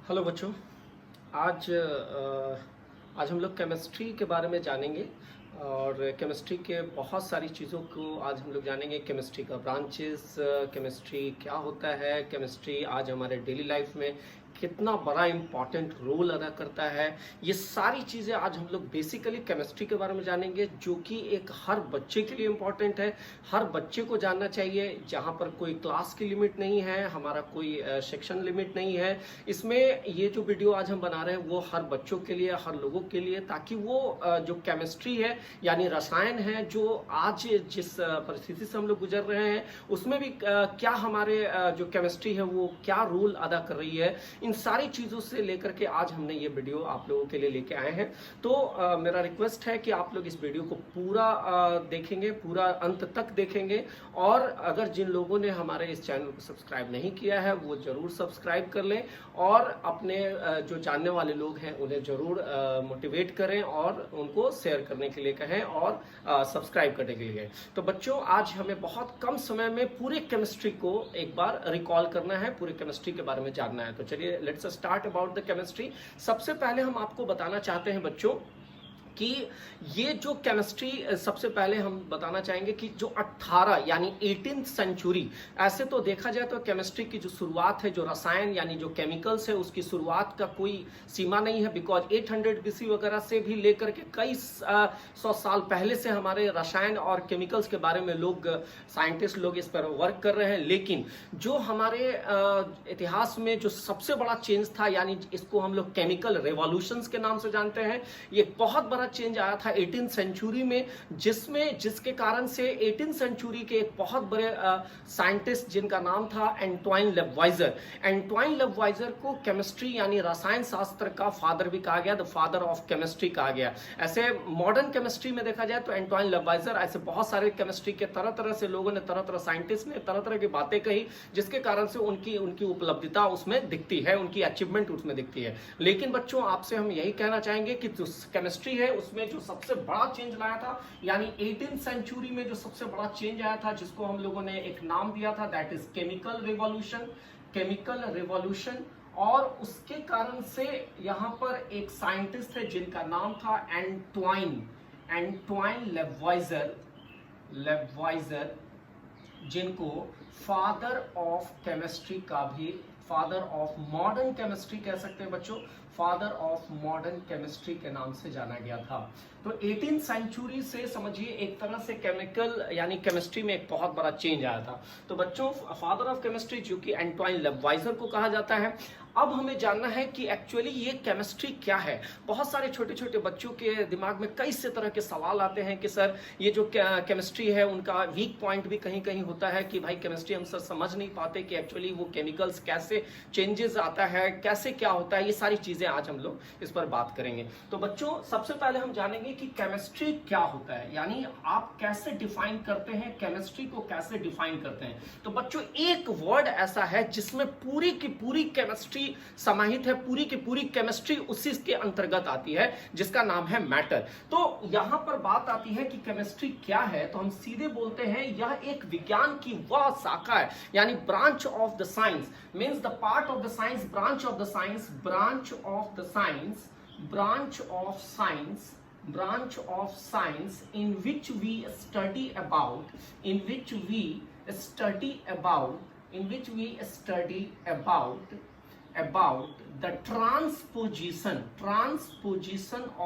Hello बच्चों। आज हम लोग केमिस्ट्री के बारे में जानेंगे और केमिस्ट्री के बहुत सारी चीज़ों को आज हम लोग जानेंगे। केमिस्ट्री का ब्रांचेस, केमिस्ट्री क्या होता है, केमिस्ट्री आज हमारे डेली लाइफ में कितना बड़ा इम्पॉर्टेंट रोल अदा करता है, ये सारी चीज़ें आज हम लोग बेसिकली केमिस्ट्री के बारे में जानेंगे, जो कि एक हर बच्चे के लिए इम्पॉर्टेंट है। हर बच्चे को जानना चाहिए, जहाँ पर कोई क्लास की लिमिट नहीं है, हमारा कोई सेक्शन लिमिट नहीं है। इसमें ये जो वीडियो आज हम बना रहे हैं वो हर बच्चों के लिए, हर लोगों के लिए, ताकि वो जो केमिस्ट्री है यानी रसायन है, जो आज जिस परिस्थिति से हम लोग गुजर रहे हैं उसमें भी क्या हमारे जो केमिस्ट्री है वो क्या रोल अदा कर रही है, इन सारी चीज़ों से लेकर के आज हमने ये वीडियो आप लोगों के लिए लेके आए हैं। तो मेरा रिक्वेस्ट है कि आप लोग इस वीडियो को पूरा देखेंगे, पूरा अंत तक देखेंगे, और अगर जिन लोगों ने हमारे इस चैनल को सब्सक्राइब नहीं किया है वो ज़रूर सब्सक्राइब कर लें, और अपने जो जानने वाले लोग हैं उन्हें ज़रूर मोटिवेट करें और उनको शेयर करने के लिए कहें और सब्सक्राइब करने के लिए। तो बच्चों, आज हमें बहुत कम समय में पूरे केमिस्ट्री को एक बार रिकॉल करना है, पूरे केमिस्ट्री के बारे में जानना है। तो चलिए let's start about the chemistry. सबसे पहले हम आपको बताना चाहते हैं बच्चों कि ये जो केमिस्ट्री, सबसे पहले हम बताना चाहेंगे कि जो 18 यानी 18th सेंचुरी, ऐसे तो देखा जाए तो केमिस्ट्री की जो शुरुआत है, जो रसायन यानी जो केमिकल्स है, उसकी शुरुआत का कोई सीमा नहीं है। बिकॉज 800 BC वगैरह से भी लेकर के कई 100 साल पहले से हमारे रसायन और केमिकल्स के बारे में लोग, साइंटिस्ट लोग इस पर वर्क कर रहे हैं। लेकिन जो हमारे इतिहास में जो सबसे बड़ा चेंज था, यानी इसको हम लोग केमिकल रेवोल्यूशंस के नाम से जानते हैं, ये बहुत बड़ा चेंज आया था 18th सेंचुरी में, जिसके कारण से 18th सेंचुरी के एक बहुत बड़े साइंटिस्ट जिनका नाम था एंटवाइन लेवाइजर, एंटवाइन लेवाइजर को केमिस्ट्री यानी रसायन शास्त्र का फादर भी कहा गया, द फादर ऑफ केमिस्ट्री कहा गया। ऐसे मॉडर्न केमिस्ट्री में देखा जाए तो एंटवाइन लेवाइजर, ऐसे बहुत सारे केमिस्ट्री के तरह तरह से लोगों ने, तरह तरह साइंटिस्ट ने तरह तरह की बातें कही, जिसके कारण से उनकी उपलब्धिता उसमें दिखती है, उनकी अचीवमेंट उसमें दिखती है। लेकिन बच्चों, आपसे हम यही कहना चाहेंगे कि जो केमिस्ट्री है उसमें जो सबसे बड़ा चेंज लाया था, यानी 18th सेंचुरी में जो सबसे बड़ा चेंज आया था, जिसको हम लोगों ने एक नाम दिया था, that is chemical revolution, chemical revolution. और उसके कारण से यहां पर एक साइंटिस्ट है जिनका नाम था एंटवाइन लेवाइजर, जिनको फादर ऑफ केमिस्ट्री का भी, फादर ऑफ मॉडर्न केमिस्ट्री कह सकते हैं बच्चों, फादर ऑफ मॉडर्न केमिस्ट्री के नाम से जाना गया था। तो 18th सेंचुरी से समझिए एक तरह से केमिकल यानी केमिस्ट्री में एक बहुत बड़ा चेंज आया था। तो बच्चों, फादर ऑफ केमिस्ट्री जो कि एंटवाइन लेवाइजर को कहा जाता है। अब हमें जानना है कि एक्चुअली ये केमिस्ट्री क्या है। बहुत सारे छोटे छोटे बच्चों के दिमाग में कई से तरह के सवाल आते हैं कि सर, ये जो केमिस्ट्री है उनका वीक पॉइंट भी कहीं कहीं होता है कि भाई केमिस्ट्री हम सर समझ नहीं पाते कि एक्चुअली वो केमिकल्स कैसे चेंजेस आता है, कैसे क्या होता है। ये सारी चीजें आज हम लोग इस पर बात करेंगे। तो बच्चों, सबसे पहले हम जानेंगे कि केमिस्ट्री क्या होता है, यानी आप कैसे डिफाइन करते हैं, केमिस्ट्री को कैसे डिफाइन करते हैं। तो बच्चों, एक वर्ड ऐसा है जिसमें पूरी की पूरी केमिस्ट्री समाहित है, पूरी की पूरी केमिस्ट्री उसी के अंतर्गत आती है, जिसका नाम है मैटर। तो यहां पर बात आती है कि केमिस्ट्री क्या है, तो हम सीधे बोलते हैं यह एक विज्ञान की वह शाखा है, यानी branch of the science, means the part of the science, branch of the science, branch of the science, branch of science, branch of science in which we study about, in which we study about, in which we study about the transposition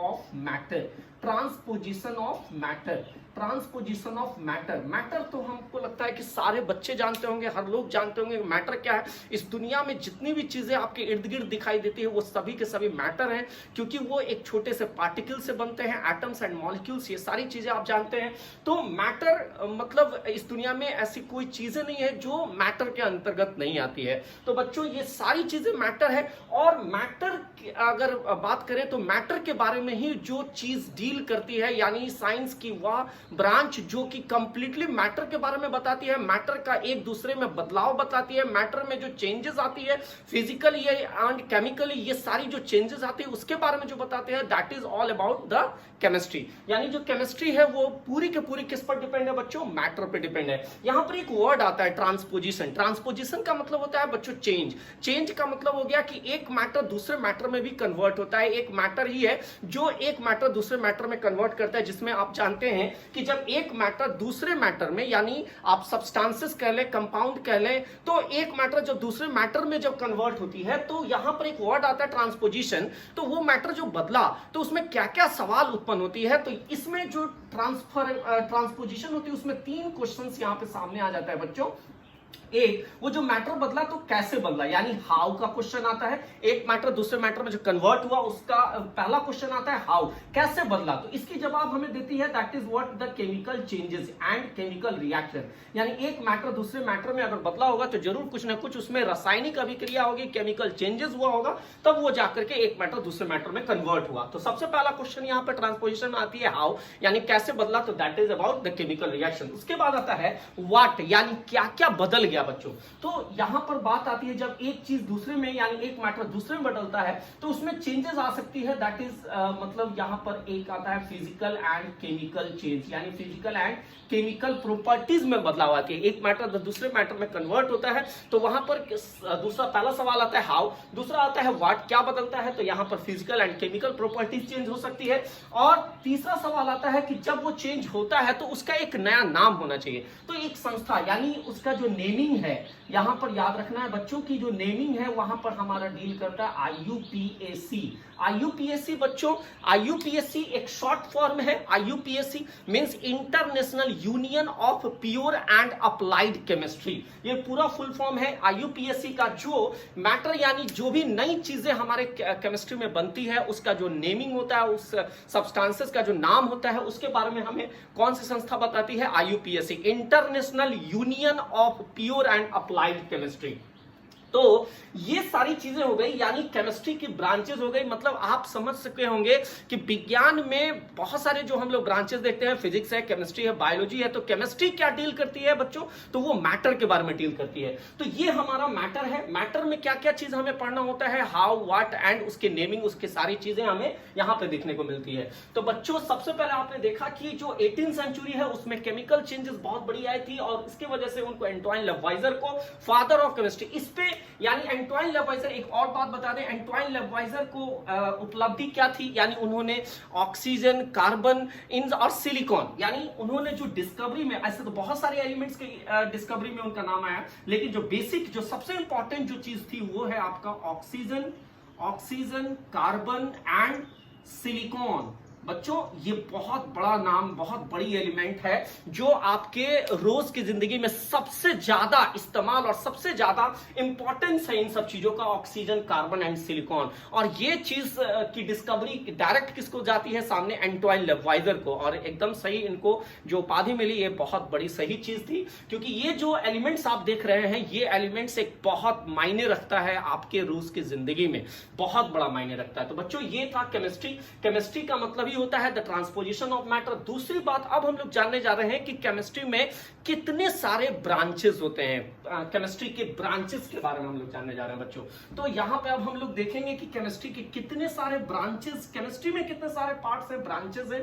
of matter, transposition of matter, transposition of matter. Matter तो हमको लगता है कि सारे बच्चे जानते होंगे, हर लोग जानते होंगे मैटर क्या है। इस दुनिया में जितनी भी चीजें आपके इर्द गिर्द दिखाई देती है वो सभी के सभी मैटर हैं, क्योंकि वो एक छोटे से पार्टिकल से बनते हैं, एटम्स एंड मॉलिक्यूल्स, ये सारी चीजें आप जानते हैं। तो मैटर मतलब इस दुनिया में ऐसी कोई चीजें नहीं है जो मैटर के अंतर्गत नहीं आती है। तो बच्चों, ये सारी चीजें मैटर है, और मैटर अगर बात करें तो मैटर के बारे में ही जो चीज डील करती है, यानी साइंस की वह ब्रांच जो कि कंप्लीटली मैटर के बारे में बताती बताती है, मैटर का एक दूसरे में बदलाव बताती है, मैटर में जो चेंजेस आती है फिजिकली एंड केमिकली, ये सारी जो चेंजेस आती है उसके बारे में जो बताते हैं, that is all about the chemistry. यानी जो केमिस्ट्री है वो पूरी के पूरी किस पर डिपेंड है बच्चों, मैटर पर डिपेंड है। यहां पर एक वर्ड आता है ट्रांसपोजिशन। ट्रांसपोजिशन का मतलब होता है बच्चों चेंज। चेंज का मतलब हो गया कि एक मैटर दूसरे मैटर में भी कन्वर्ट होता है। एक मैटर ही है जो एक मैटर दूसरे मैटर में कन्वर्ट करता है, जिसमें आप जानते हैं कि जब एक मैटर दूसरे मैटर में, यानी आप सब्सटेंसेस कह लें, कंपाउंड कह लें, तो एक मैटर जब दूसरे मैटर में जब कन्वर्ट होती है तो यहां पर एक वर्ड आता है ट्रांसपोजिशन। तो वो मैटर जो बदला तो उसमें क्या क्या सवाल उत्पन्न होती है, तो इसमें जो ट्रांसपोजिशन होती है उसमें 3 क्वेश्चंस यहां पे सामने आ जाता है बच्चों। एक, वो जो मैटर बदला तो कैसे बदला, यानी हाउ का क्वेश्चन आता है। एक मैटर दूसरे मैटर में जो कन्वर्ट हुआ उसका पहला क्वेश्चन आता है हाउ, कैसे बदला। तो इसकी जवाब हमें देती है that is what the chemical changes and chemical reaction. यानी एक मैटर दूसरे मैटर में अगर बदला होगा तो जरूर कुछ ना कुछ उसमें रासायनिक अभिक्रिया होगी, केमिकल चेंजेस हुआ होगा, तब वो जाकर के एक मैटर दूसरे मैटर में कन्वर्ट हुआ। तो सबसे पहला क्वेश्चन यहाँ पर ट्रांसपोजिशन आती है हाउ, यानी कैसे बदला, तो that is about the chemical reaction. उसके बाद आता है व्हाट, यानी क्या क्या बदल गया बच्चों। तो यहां पर बात आती है जब एक चीज दूसरे में, यानी एक मैटर दूसरे में बदलता है तो उसमें चेंजेस आ सकती है, दैट इज मतलब यहां पर एक आता है फिजिकल एंड केमिकल चेंज, यानी फिजिकल एंड केमिकल प्रॉपर्टीज में बदलाव आती है। एक मैटर दूसरे मैटर में कन्वर्ट होता है तो वहां पर दूसरा पहला सवाल आता है हाउ, दूसरा आता है व्हाट, क्या बदलता है, तो यहां पर physical and chemical properties change हो सकती है। और तीसरा सवाल आता है कि जब वो चेंज होता है तो उसका एक नया नाम होना चाहिए। तो एक संस्था, यानी उसका जो नेमिंग है, यहां पर याद रखना है बच्चों की जो नेमिंग है वहां पर हमारा डील करता है आईयूपीएसी। आईयूपीएसी बच्चों, आईयूपीएसी एक शॉर्ट फॉर्म है। IUPAC means international union of pure and applied chemistry, ये पूरा फुल फॉर्म है आईयूपीएसी का। जो मैटर यानी जो भी नई चीजें हमारे केमिस्ट्री में बनती है उसका जो नेमिंग होता है, उस सब्सटेंसेस का जो नाम होता है, उसके बारे में हमें कौन सी संस्था बताती है, IUPAC, international union of pure and applied chemistry. तो ये सारी चीजें हो गई, यानी केमिस्ट्री की ब्रांचेस हो गई। मतलब आप समझ सकते होंगे कि विज्ञान में बहुत सारे जो हम लोग ब्रांचेस देखते हैं, फिजिक्स है, केमिस्ट्री है, बायोलॉजी है, तो केमिस्ट्री क्या डील करती है बच्चों, तो वो मैटर के बारे में डील करती है। तो ये हमारा मैटर है। मैटर में क्या क्या चीज हमें पढ़ना होता है, हाउ, व्हाट एंड उसके नेमिंग, उसकी सारी चीजें हमें यहाँ पे देखने को मिलती है। तो बच्चों सबसे पहले आपने देखा कि जो 18वीं सेंचुरी है उसमें केमिकल चेंजेस बहुत बड़ी आई थी और इसकी वजह से उनको एंटोइन लेवाइजर को फादर ऑफ केमिस्ट्री, इस पे यानी एंटोइन लेवाइजर, एक और बात बता दें, एंटोइन लेवाइजर को उपलब्धि क्या थी, यानी उन्होंने ऑक्सीजन, कार्बन इन और सिलिकॉन, यानी उन्होंने जो डिस्कवरी में, ऐसे तो बहुत सारे एलिमेंट्स के डिस्कवरी में उनका नाम आया, लेकिन जो बेसिक, जो सबसे इंपॉर्टेंट जो चीज थी वो है आपका ऑक्सीजन, कार्बन एंड सिलिकॉन। बच्चों ये बहुत बड़ा नाम, बहुत बड़ी एलिमेंट है जो आपके रोज की जिंदगी में सबसे ज्यादा इस्तेमाल और सबसे ज्यादा इंपॉर्टेंस है इन सब चीजों का, ऑक्सीजन, कार्बन एंड सिलिकॉन। और ये चीज की डिस्कवरी डायरेक्ट किसको जाती है, सामने एंटोइन लेवाइजर को। और एकदम सही इनको जो उपाधि मिली, ये बहुत बड़ी सही चीज थी, क्योंकि ये जो एलिमेंट्स आप देख रहे हैं, ये एलिमेंट्स एक बहुत मायने रखता है आपके रोज की जिंदगी में, बहुत बड़ा मायने रखता है। तो बच्चों ये था केमिस्ट्री। केमिस्ट्री का मतलब होता है द ट्रांसपोजिशन ऑफ मैटर। दूसरी बात अब हम लोग जानने जा रहे हैं कि केमिस्ट्री में कितने सारे ब्रांचेस होते हैं। केमिस्ट्री के ब्रांचेस के बारे में हम लोग जानने जा रहे हैं बच्चों। तो यहां पे अब हम लोग देखेंगे कि केमिस्ट्री के कितने सारे ब्रांचेस, केमिस्ट्री में कितने सारे पार्ट्स है, ब्रांचेस है।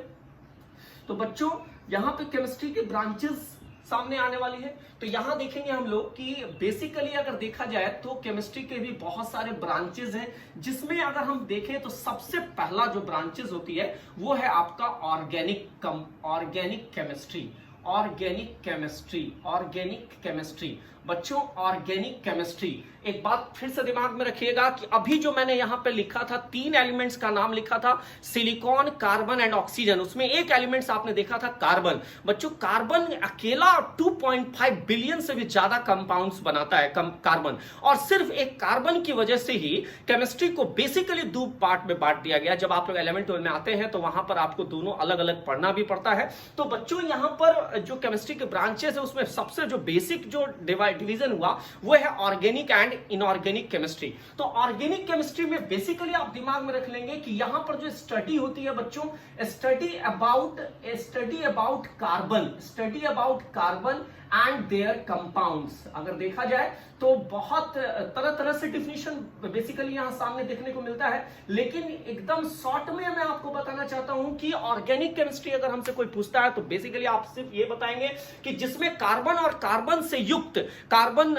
तो बच्चों यहां पे केमिस्ट्री के ब्रांचेस सामने आने वाली है। तो यहां देखेंगे हम लोग कि बेसिकली अगर देखा जाए तो केमिस्ट्री के भी बहुत सारे ब्रांचेस हैं, जिसमें अगर हम देखें तो सबसे पहला जो ब्रांचेस होती है वो है आपका ऑर्गेनिक केमिस्ट्री। बच्चों ऑर्गेनिक केमिस्ट्री, एक बात फिर से दिमाग में रखिएगा कि अभी जो मैंने यहां पे लिखा था, 3 एलिमेंट्स का नाम लिखा था, सिलिकॉन, कार्बन एंड ऑक्सीजन, उसमें एक एलिमेंट्स आपने देखा था कार्बन। बच्चों कार्बन अकेला 2.5 बिलियन से भी ज्यादा कंपाउंड्स बनाता है कार्बन, और सिर्फ एक कार्बन की वजह से ही केमिस्ट्री को बेसिकली 2 पार्ट में बांट दिया गया। जब आप लोग एलिमेंट में आते हैं तो वहां पर आपको दोनों अलग अलग पढ़ना भी पड़ता है। तो बच्चों यहां पर जो केमिस्ट्री के ब्रांचेस है उसमें सबसे जो बेसिक जो डिवीजन हुआ वो है ऑर्गेनिक एंड इनऑर्गेनिक केमिस्ट्री। तो ऑर्गेनिक केमिस्ट्री में बेसिकली आप दिमाग में रख लेंगे कि यहां पर जो स्टडी होती है बच्चों, study about carbon and there compounds. अगर देखा जाए तो बहुत तरह तरह से डिफिनीशन बेसिकली यहां सामने देखने को मिलता है, लेकिन एकदम शॉर्ट में मैं आपको बताना चाहता हूं कि ऑर्गेनिक केमिस्ट्री अगर हमसे कोई पूछता है तो बेसिकली आप सिर्फ ये बताएंगे कि जिसमें कार्बन और कार्बन से युक्त, कार्बन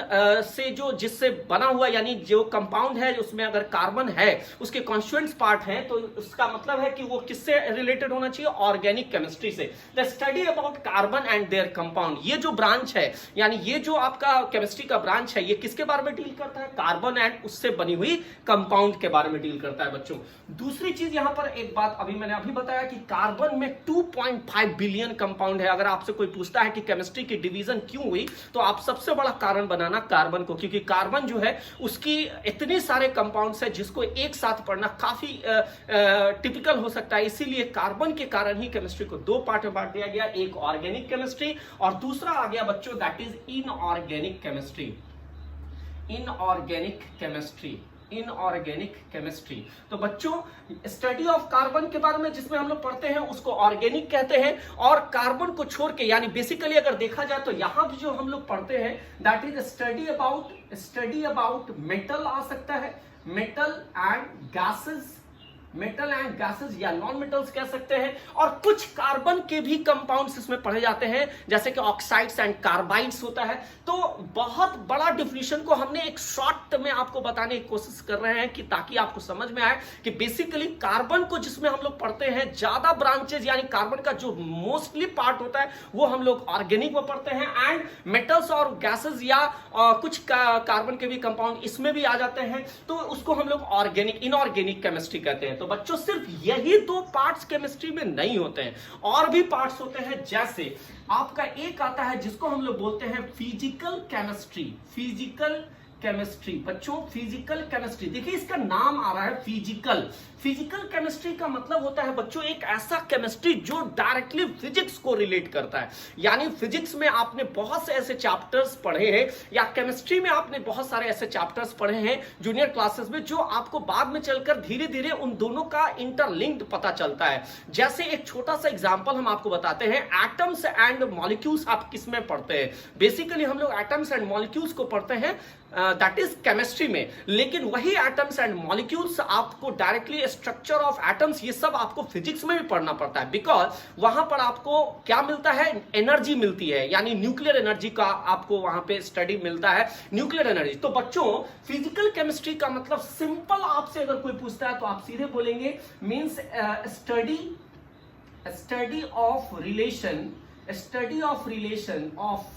से जो जिससे बना हुआ यानी जो कंपाउंड है उसमें अगर कार्बन है उसके कॉन्स्टिट्यूएंट्स पार्ट है तो उसका मतलब है कि वो किससे रिलेटेड होना चाहिए, ऑर्गेनिक केमिस्ट्री से। The study about carbon and there compound, ये जो ब्रांच है यानी ये जो आपका केमिस्ट्री का ब्रांच है ये किसके बारे में डील करता है, कार्बन एंड उससे बनी हुई कंपाउंड के बारे में डील करता है बच्चों। दूसरी चीज यहां पर एक बात मैंने अभी बताया कि कार्बन में 2.5 बिलियन कंपाउंड है। अगर आपसे कोई पूछता है कि केमिस्ट्री की डिवीजन क्यों हुई तो आप सबसे बड़ा कारण बनाना कार्बन को, क्योंकि कार्बन जो है उसकी इतने सारे कंपाउंड्स है जिसको एक साथ पढ़ना काफी टिपिकल हो सकता है, इसीलिए कार्बन के कारण ही केमिस्ट्री को दो पार्ट में बांट दिया गया, एक ऑर्गेनिक केमिस्ट्री और दूसरा आ गया बच्चों that is inorganic chemistry. Inorganic chemistry, inorganic chemistry. तो बच्चों स्टडी ऑफ कार्बन के बारे में जिसमें हम लोग पढ़ते हैं उसको ऑर्गेनिक कहते हैं, और कार्बन को छोड़ के यानी बेसिकली अगर देखा जाए तो यहां भी जो हम लोग पढ़ते हैं that is study about metal आ सकता है, metal and gases, metal and gases या नॉन मेटल्स कह सकते हैं, और कुछ कार्बन के भी कंपाउंड्स इसमें पढ़े जाते हैं जैसे कि ऑक्साइड्स एंड कार्बाइड्स होता है। तो बहुत बड़ा डिफिनीशन को हमने एक शॉर्ट में आपको बताने की कोशिश कर रहे हैं कि ताकि आपको समझ में आए कि बेसिकली कार्बन को जिसमें हम लोग पढ़ते हैं ज्यादा ब्रांचेज यानी कार्बन का जो मोस्टली पार्ट होता है वो हम लोग ऑर्गेनिक में पढ़ते हैं, एंड मेटल्स और गैसेस या कुछ कार्बन के भी कंपाउंड इसमें भी आ जाते हैं तो उसको हम लोग ऑर्गेनिक, इनऑर्गेनिक केमिस्ट्री कहते हैं। तो बच्चों सिर्फ यही दो पार्ट्स केमिस्ट्री में नहीं होते हैं, और भी पार्ट्स होते हैं, जैसे आपका एक आता है जिसको हम लोग बोलते हैं फिजिकल केमिस्ट्री। फिजिकल केमिस्ट्री बच्चों, फिजिकल केमिस्ट्री देखिए इसका नाम आ रहा है फिजिकल। फिजिकल केमिस्ट्री का मतलब होता है बच्चों एक ऐसा केमिस्ट्री जो डायरेक्टली फिजिक्स को रिलेट करता है, यानी फिजिक्स में आपने बहुत से ऐसे चैप्टर्स पढ़े हैं या केमिस्ट्री में आपने बहुत सारे ऐसे चैप्टर्स पढ़े हैं जूनियर क्लासेस में जो आपको बाद में चलकर धीरे धीरे उन दोनों का इंटरलिंक्ड पता चलता है। जैसे एक छोटा सा एग्जांपल हम आपको बताते हैं, एटम्स एंड मॉलिक्यूल्स आप किस में पढ़ते हैं, बेसिकली हम लोग एटम्स एंड मॉलिक्यूल्स को पढ़ते हैं दैट इज केमिस्ट्री में, लेकिन वही एटम्स एंड मॉलिक्यूल्स आपको डायरेक्टली स्ट्रक्चर ऑफ एटम्स ये सब आपको फिजिक्स में भी पढ़ना पड़ता है, बिकॉज वहां पर आपको क्या मिलता है, एनर्जी मिलती है, यानी न्यूक्लियर एनर्जी का आपको वहां पे स्टडी मिलता है, न्यूक्लियर एनर्जी। तो बच्चों फिजिकल केमिस्ट्री का मतलब सिंपल आपसे अगर कोई पूछता है तो आप सीधे बोलेंगे means study of relation of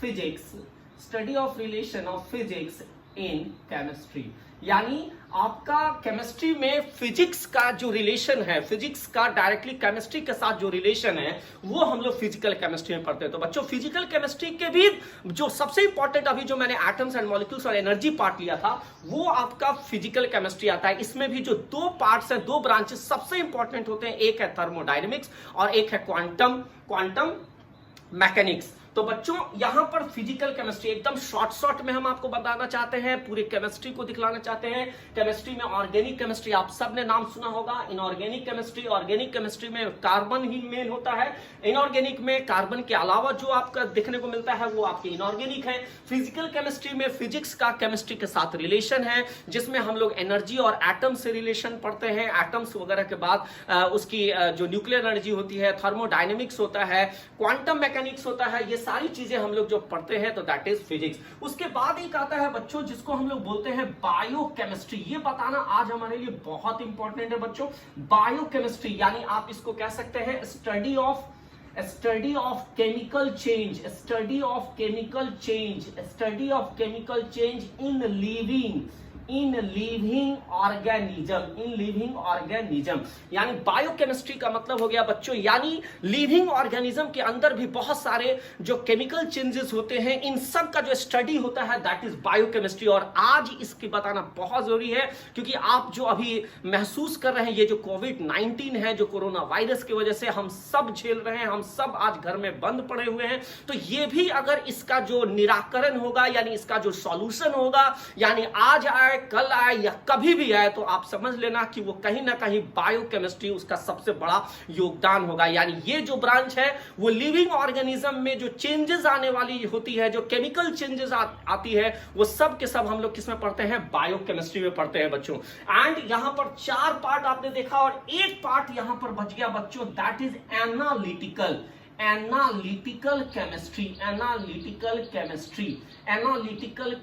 physics in chemistry, यानी आपका केमिस्ट्री में फिजिक्स का जो रिलेशन है, फिजिक्स का डायरेक्टली केमिस्ट्री के साथ जो रिलेशन है वो हम लोग फिजिकल केमिस्ट्री में पढ़ते हैं। तो बच्चों फिजिकल केमिस्ट्री के भी जो सबसे इंपॉर्टेंट अभी जो मैंने एटम्स एंड मॉलिक्यूल्स और एनर्जी पार्ट लिया था वो आपका फिजिकल केमिस्ट्री आता है। इसमें भी जो दो पार्ट्स हैं, दो ब्रांचेस सबसे इंपॉर्टेंट होते हैं, एक है थर्मोडायनेमिक्स और एक है क्वांटम मैकेनिक्स। तो बच्चों यहां पर फिजिकल केमिस्ट्री एकदम शॉर्ट में हम आपको बताना चाहते हैं, पूरी केमिस्ट्री को दिखलाना चाहते हैं। केमिस्ट्री में ऑर्गेनिक केमिस्ट्री आप सबने नाम सुना होगा, इनऑर्गेनिक केमिस्ट्री, ऑर्गेनिक केमिस्ट्री में कार्बन ही मेन होता है, इनऑर्गेनिक में कार्बन के अलावा जो आपका देखने को मिलता है वो आपके इनऑर्गेनिक है। फिजिकल केमिस्ट्री में फिजिक्स का केमिस्ट्री के साथ रिलेशन है जिसमें हम लोग एनर्जी और एटम से रिलेशन पढ़ते हैं, एटम्स वगैरह के बाद उसकी जो न्यूक्लियर एनर्जी होती है, थर्मोडायनेमिक्स होता है, क्वांटम मैकेनिक्स होता है, ये सारी चीजें हम लोग जो पढ़ते हैं तो दैट इज फिजिक्स। उसके बाद एक आता है बच्चों जिसको हम लोग बोलते हैं बायोकेमिस्ट्री। ये बताना आज हमारे लिए बहुत इंपॉर्टेंट है बच्चों। बायोकेमिस्ट्री यानी आप इसको कह सकते हैं study of chemical change in living organism, यानी बायोकेमिस्ट्री का मतलब हो गया बच्चों यानी लिविंग ऑर्गेनिज्म के अंदर भी बहुत सारे जो केमिकल चेंजेस होते हैं इन सब का जो स्टडी होता है दैट इज बायोकेमिस्ट्री। और आज इसकी बताना बहुत जरूरी है क्योंकि आप जो अभी महसूस कर रहे हैं ये जो कोविड-19 है, जो कोरोना वायरस की वजह से हम सब झेल रहे हैं, हम सब आज घर में बंद पड़े हुए हैं, तो ये भी अगर इसका जो निराकरण होगा यानी इसका जो सॉल्यूशन होगा यानी आज आए, कल आए या कभी भी आए, तो आप समझ लेना कि वो कहीं ना कहीं बायोकेमिस्ट्री उसका सबसे बड़ा योगदान होगा। यानी ये जो ब्रांच है वो लिविंग ऑर्गेनिज्म में जो चेंजेस आने वाली होती है, जो केमिकल चेंजेस आती है, वो सब के सब हम लोग किसमें पढ़ते हैं? बायोकेमिस्ट्री में पढ़ते हैं बच्चों। एंड यहां पर 4 पार्ट आपने देखा और एक पार्ट यहां पर बच गया बच्चों, that is analytical chemistry. Analytical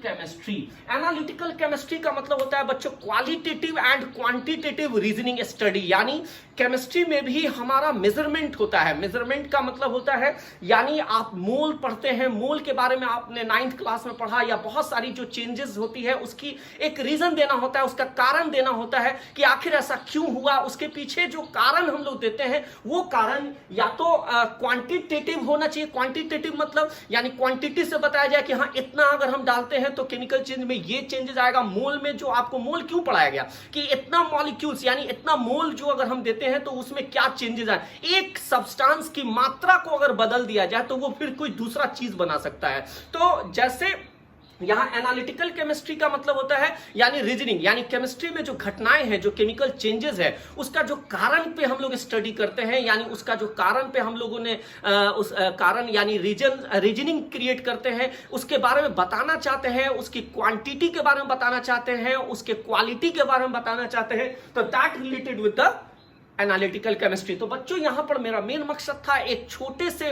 chemistry का मतलब होता है बच्चों qualitative and quantitative reasoning study. यानी केमिस्ट्री में भी हमारा मेजरमेंट होता है। मेजरमेंट का मतलब होता है, यानी आप मोल पढ़ते हैं, मोल के बारे में आपने 9th क्लास में पढ़ा, या बहुत सारी जो चेंजेस होती है उसकी एक रीजन देना होता है, उसका कारण देना होता है कि आखिर ऐसा क्यों हुआ। उसके पीछे जो कारण हम लोग देते हैं वो कारण या तो क्वांटिटेटिव होना चाहिए। क्वांटिटेटिव मतलब यानी क्वांटिटी से बताया जाए कि हाँ इतना अगर हम डालते हैं तो केमिकल चेंज में ये चेंजेस आएगा। मोल में जो आपको मोल क्यों पढ़ाया गया कि इतना मॉलिक्यूल्स यानी इतना मोल जो अगर हम देते हैं तो उसमें क्या चेंजेस आए। एक सब्सटेंस की मात्रा को अगर बदल दिया जाए तो वो फिर कोई दूसरा चीज बना सकता है। तो जैसे यहां एनालिटिकल केमिस्ट्री का मतलब होता है यानी रीजनिंग, यानी केमिस्ट्री में जो घटनाएं हैं, जो केमिकल चेंजेस है, उसका जो कारण पे हम लोग स्टडी करते हैं, यानी उसका जो कारण पे हम लोगों ने उस कारण यानी रीजनिंग क्रिएट करते हैं, उसके बारे में बताना चाहते हैं, उसकी क्वांटिटी के बारे में बताना चाहते हैं, उसके क्वालिटी के बारे में बताना चाहते हैं, तो that related with the analytical chemistry. तो बच्चों यहां पर मेरा मेन मकसद था एक छोटे से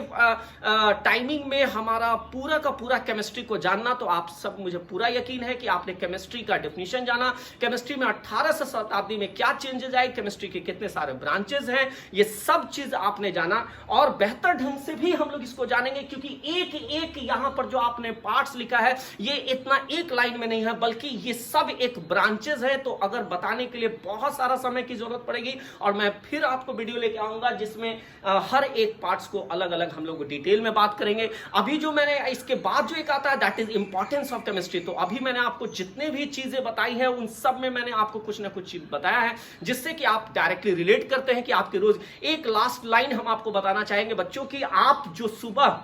टाइमिंग में हमारा पूरा का पूरा केमिस्ट्री को जानना। तो आप सब, मुझे पूरा यकीन है कि आपने केमिस्ट्री का डेफिनेशन जाना, केमिस्ट्री में 18वीं शताब्दी में क्या चेंजेस आए, केमिस्ट्री के कितने सारे ब्रांचेस हैं, ये सब चीज आपने जाना। और बेहतर ढंग से भी हम लोग इसको जानेंगे क्योंकि एक एक यहां पर जो आपने पार्ट्स लिखा है ये इतना एक लाइन में नहीं है, बल्कि ये सब एक ब्रांचेस है। तो अगर बताने के लिए बहुत सारा समय की जरूरत पड़ेगी और मैं फिर आपको वीडियो लेके आऊंगा जिसमें हर एक पार्ट्स को अलग अलग हम लोग डिटेल में बात करेंगे। अभी जो मैंने इसके बाद जो एक आता है that is importance of chemistry. तो अभी मैंने आपको जितने भी चीजें बताई है उन सब में मैंने आपको कुछ ना कुछ चीज बताया है जिससे कि आप डायरेक्टली रिलेट करते हैं कि आपके रोज। एक लास्ट लाइन हम आपको बताना चाहेंगे बच्चों की, आप जो सुबह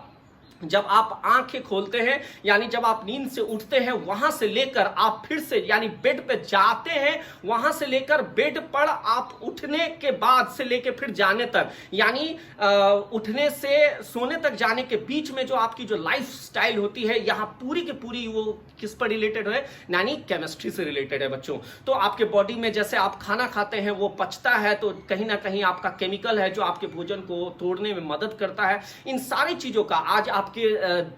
जब आप आंखें खोलते हैं यानी जब आप नींद से उठते हैं वहां से लेकर आप फिर से यानी बेड पे जाते हैं, वहां से लेकर बेड पर आप उठने के बाद से लेकर फिर जाने तक, यानी उठने से सोने तक जाने के बीच में जो आपकी जो लाइफ स्टाइल होती है, यहां पूरी की पूरी वो किस पर रिलेटेड है? यानी केमिस्ट्री से रिलेटेड है बच्चों। तो आपके बॉडी में जैसे आप खाना खाते हैं वो पचता है, तो कहीं ना कहीं आपका केमिकल है जो आपके भोजन को तोड़ने में मदद करता है। इन सारी चीजों का आज आपके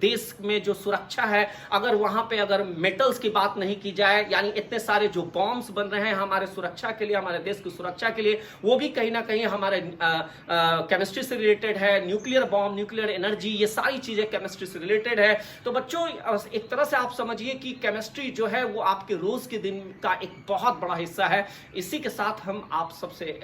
देश में जो सुरक्षा है, अगर वहां पे अगर मेटल्स की बात नहीं की जाए, यानी इतने सारे जो बॉम्ब्स बन रहे हैं हमारे सुरक्षा के लिए, हमारे देश की सुरक्षा के लिए, वो भी कहीं ना कहीं हमारे केमिस्ट्री से रिलेटेड है। न्यूक्लियर बॉम्ब, न्यूक्लियर एनर्जी, ये सारी चीजें केमिस्ट्री से रिलेटेड है। तो बच्चों एक तरह से आप समझिए कि केमिस्ट्री जो है वो आपके रोज के दिन का एक बहुत बड़ा हिस्सा है। इसी के साथ हम आप सबसे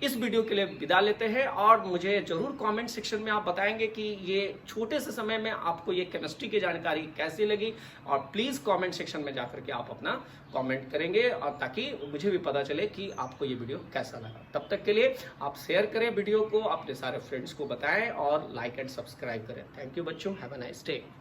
इस वीडियो के लिए विदा लेते हैं और मुझे जरूर कमेंट सेक्शन में आप बताएंगे कि ये छोटे से समय में आपको ये केमिस्ट्री की जानकारी कैसी लगी, और प्लीज कमेंट सेक्शन में जाकर के आप अपना कमेंट करेंगे और ताकि मुझे भी पता चले कि आपको ये वीडियो कैसा लगा। तब तक के लिए आप शेयर करें वीडियो को, अपने सारे फ्रेंड्स को बताएं और लाइक एंड सब्सक्राइब करें। थैंक यू बच्चों, हैव अ नाइस डे।